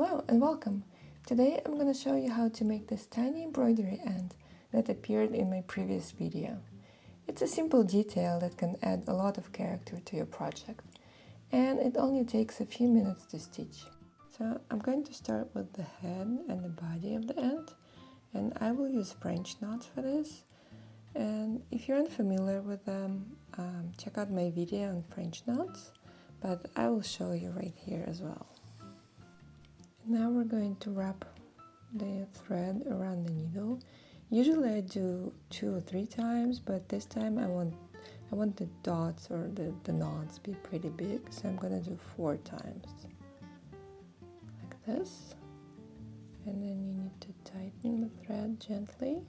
Hello and welcome! Today I'm going to show you how to make this tiny embroidery ant that appeared in my previous video. It's a simple detail that can add a lot of character to your project, and it only takes a few minutes to stitch. So I'm going to start with the head and the body of the ant, and I will use French knots for this. And if you're unfamiliar with them, check out my video on French knots, but I will show you right here as well. Now we're going to wrap the thread around the needle. Usually I do 2 or 3 times, but this time I want the dots or the knots be pretty big, so I'm gonna do 4 times. Like this. And then you need to tighten the thread gently.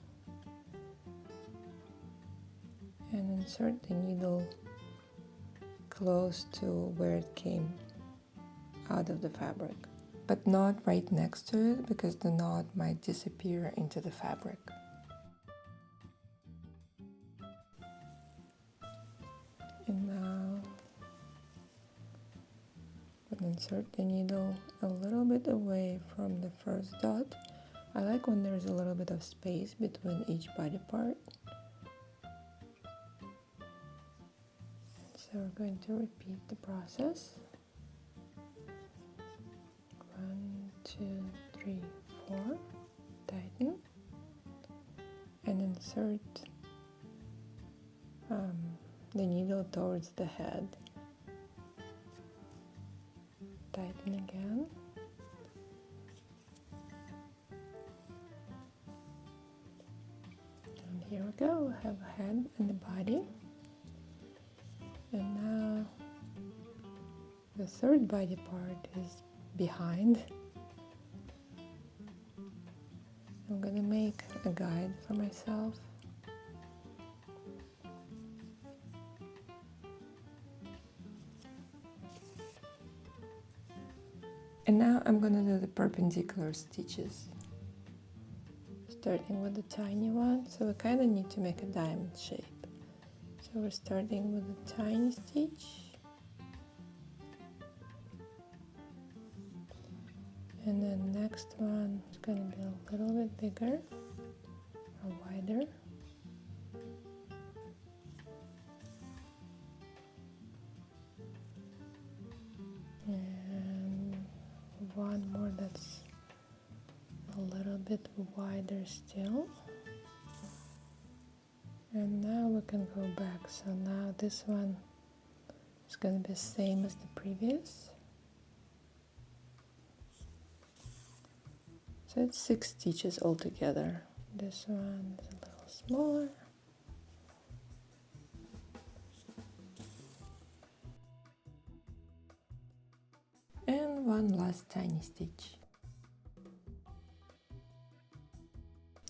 And insert the needle close to where it came out of the fabric. But not right next to it, because the knot might disappear into the fabric. And now we'll insert the needle a little bit away from the first dot. I like when there's a little bit of space between each body part. So we're going to repeat the process. 1, 2, 3, 4, tighten, and insert the needle towards the head. Tighten again. And here we go, we have a head and the body. And now the third body part is behind. I'm gonna make a guide for myself. And now I'm gonna do the perpendicular stitches, starting with the tiny one. So we kind of need to make a diamond shape. So we're starting with a tiny stitch. And then next one is going to be a little bit bigger or wider. And one more that's a little bit wider still. And now we can go back. So now this one is going to be the same as the previous. So it's 6 stitches altogether. This one is a little smaller. And one last tiny stitch.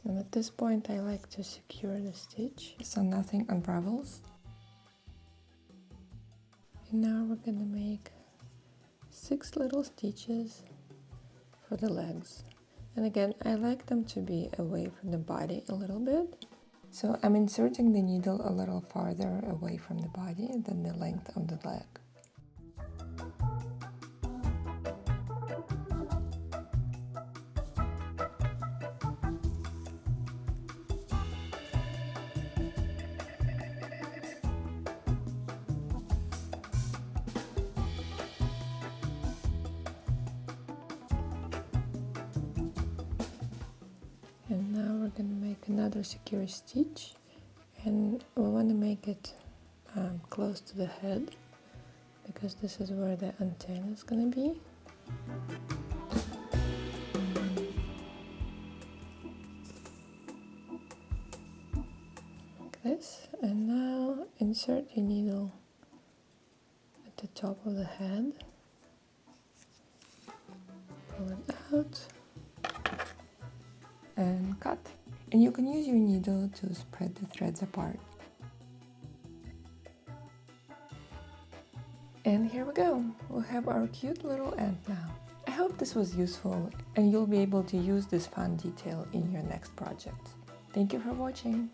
And at this point I like to secure the stitch so nothing unravels. And now we're going to make 6 little stitches for the legs. And again, I like them to be away from the body a little bit. So I'm inserting the needle a little farther away from the body than the length of the leg. And now we're going to make another secure stitch, and we want to make it close to the head, because this is where the antenna is going to be. Like this. And now insert your needle at the top of the head, pull it out, and cut. And you can use your needle to spread the threads apart. And here we go, we have our cute little ant now. I hope this was useful and you'll be able to use this fun detail in your next project. Thank you for watching.